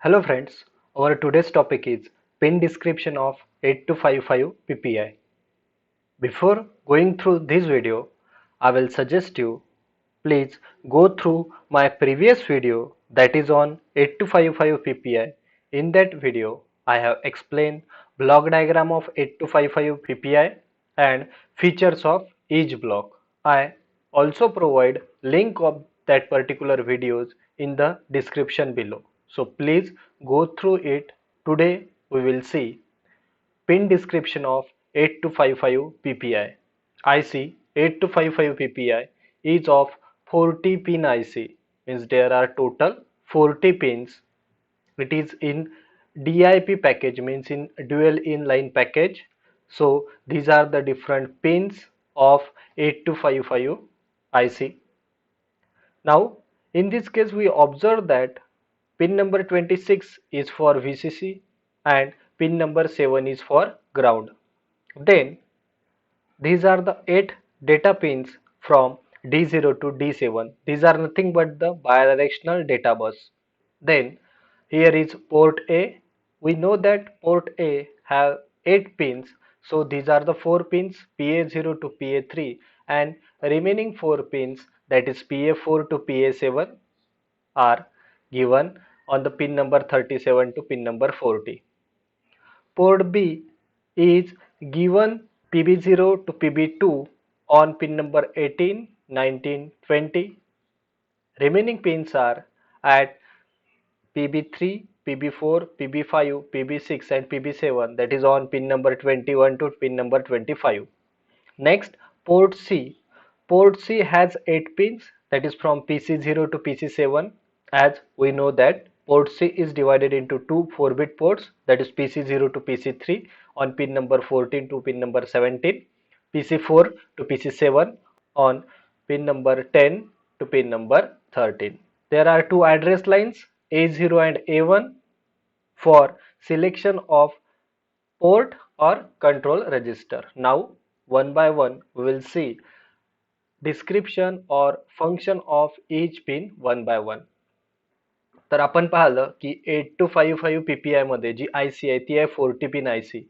Hello friends, our today's topic is pin description of 8255 PPI. Before going through this video, I will suggest you please go through my previous video that is on 8255 PPI. In that video, I have explained block diagram of 8255 PPI and features of each block. I also provide link of that particular videos in the description below. So please go through it. Today we will see pin description of 8255 PPI. IC 8255 PPI is of 40 pin IC, means there are total 40 pins. It is in DIP package, means in dual inline package. So these are the different pins of 8255 IC. Now in this case we observe that pin number 26 is for VCC and pin number 7 is for ground. Then these are the 8 data pins from D0 to D7. These are nothing but the bidirectional data bus. Then here is port A. We know that port A have 8 pins. So these are the 4 pins PA0 to PA3 and remaining 4 pins, that is PA4 to PA7, are given on the pin number 37 to pin number 40. Port B is given PB0 to PB2 on pin number 18, 19, 20. Remaining pins are at PB3, PB4, PB5, PB6 and PB7, that is on pin number 21 to pin number 25. Next, port C. Port C has 8 pins, that is from PC0 to PC7. As we know that port C is divided into two 4-bit ports, that is PC0 to PC3 on pin number 14 to pin number 17, PC4 to PC7 on pin number 10 to pin number 13. There are two address lines A0 and A1 for selection of port or control register. Now one by one we will see description or function of each pin one by one. तर आपण पाहिलं की 8255 PPI मध्ये जी IC आहे ती आहे 40 pin IC.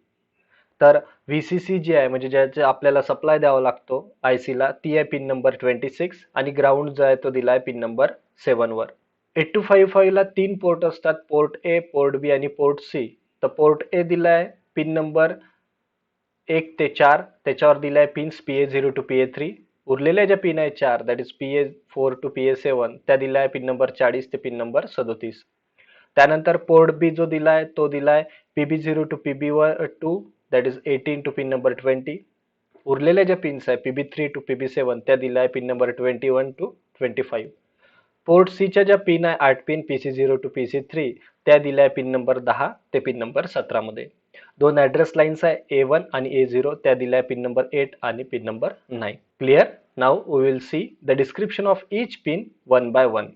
तर VCC जी आहे म्हणजे ज्याचे आपल्याला सप्लाय द्यावा लागतो IC ला ती आहे पिन नंबर 26 आणि ग्राउंड जो आहे तो दिलाय पिन नंबर 7 वर. 8255 ला 3 पोर्ट असतात, पोर्ट A, पोर्ट B आणि पोर्ट C. तर पोर्ट A दिलाय पिन नंबर 1 ते 4, त्याच्यावर दिलाय पिन्स PA0 टू PA3. उरलेल्या ज्या पिन आहेत 4, that is PA4 to PA7, त्या दिलाय पिन नंबर 40 ते पिन नंबर 37. त्यानंतर पोर्ट बी जो दिलाय तो दिलाय PB0 to PB2, that is 18 to pin number 20. उरलेल्या ज्या पिन्स आहे PB3 टू PB7 त्या दिलाय pin number 21 to 25. Port C च्या ज्या पिन आहे 8 पिन PC0 टू PC3 त्या दिल्या पिन नंबर 10 ते पिन नंबर 17 मध्ये. दोन ऍड्रेस लाईन्स आहे A1 आणि A0 त्या दिल्या पिन नंबर 8 आणि pin number 9. Clear? Now we will see the description of each pin one by one.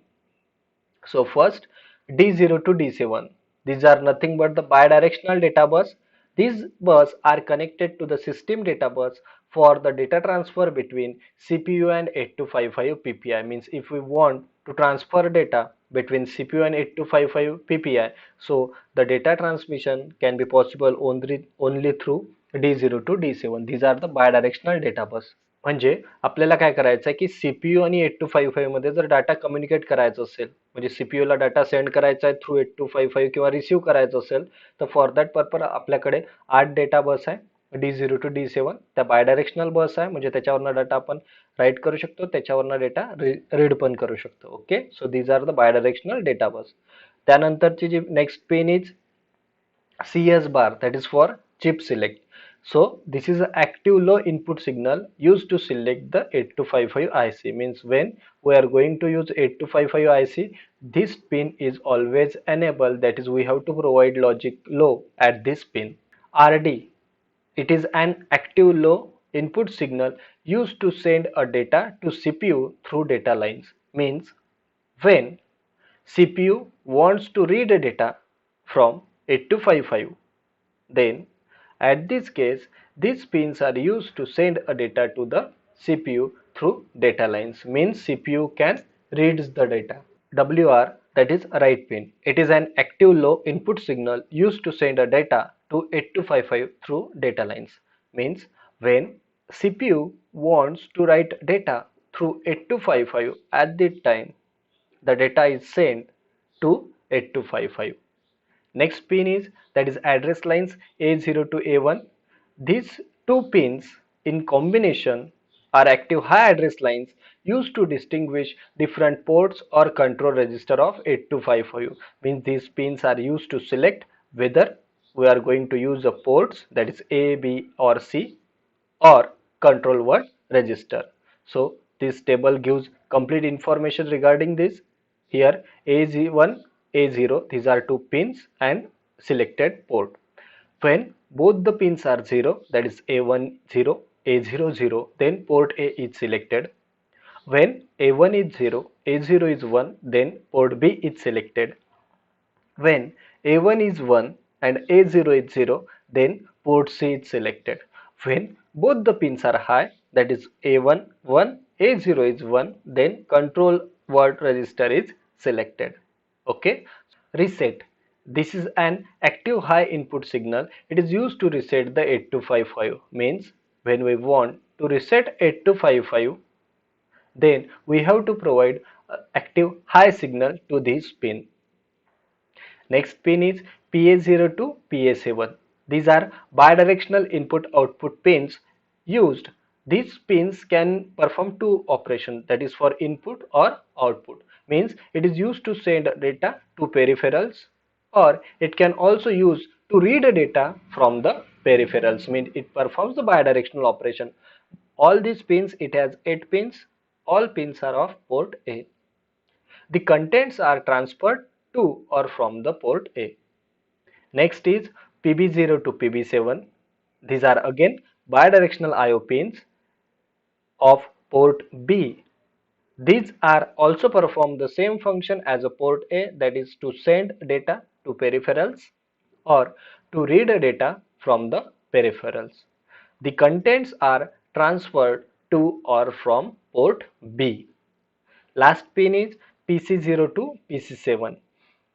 So first D0 to D7. These are nothing but the bidirectional data bus. These bus are connected to the system data bus for the data transfer between CPU and 8255 PPI. Means if we want to transfer data between CPU and 8255 PPI, so the data transmission can be possible only through D0 to D7. These are the bidirectional data bus. म्हणजे आपल्याला काय करायचं आहे की CPU आणि 8255 मध्ये जर data communicate करायचा असेल, म्हणजे CPU ला डाटा सेंड करायचा आहे थ्रू 8255 किंवा रिसीव्ह करायचं असेल, तर फॉर दॅट पर्पज आपल्याकडे 8 डेटा बस आहे D0 टू D7. त्या बायडायरेक्शनल बस आहे, म्हणजे त्याच्यावरनं डाटा आपण राईट करू शकतो, त्याच्यावरनं डेटा रीड पण करू शकतो. Okay, so these are the bidirectional data bus. त्यानंतरची जी next pin is CS bar, that is for chip select. So this is an active low input signal used to select the 8255 IC. Means when we are going to use 8255 IC, this pin is always enabled, that is we have to provide logic low at this pin. RD, it is an active low input signal used to send a data to CPU through data lines. Means when CPU wants to read a data from 8255, then at this case these pins are used to send a data to the CPU through data lines. Means CPU can read the data. WR, that is write pin. It is an active low input signal used to send a data to 8255 through data lines. Means when CPU wants to write data through 8255, at that time the data is sent to 8255. Next pin is, that is address lines A0 to A1. These two pins in combination are active high address lines used to distinguish different ports or control register of 8255. Means these pins are used to select whether we are going to use the ports, that is A, B or C, or control word register. So this table gives complete information regarding this. Here A1, A0, these are two pins and selected port. When both the pins are 0, that is A1 0, A0 0, then port A is selected. When A1 is 0, A0 is 1, then port B is selected. When A1 is 1 and A0 is 0, then port C is selected. When both the pins are high, that is A1 1, A0 is 1, then control word register is selected. Okay. Reset. This is an active high input signal. It is used to reset the 8255. Means when we want to reset 8255, then we have to provide active high signal to this pin. Next pin is PA0 to PA7. These are bidirectional input-output pins used. These pins can perform two operations, that is for input or output. Means it is used to send data to peripherals, or it can also use to read data from the peripherals. Means it performs the bidirectional operation. All these pins, it has 8 pins. All pins are of port A. The contents are transferred to or from the port A. Next is PB0 to PB7. These are again bidirectional IO pins of port B. These are also perform the same function as a port A, that is to send data to peripherals or to read data from the peripherals. The contents are transferred to or from port B. Last pin is PC0 to PC7.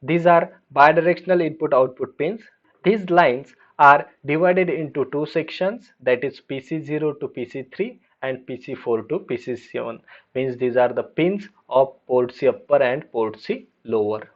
These are bidirectional input-output pins. These lines are divided into two sections, that is PC0 to PC3 and PC4 to PC7. Means these are the pins of port C upper and port C lower.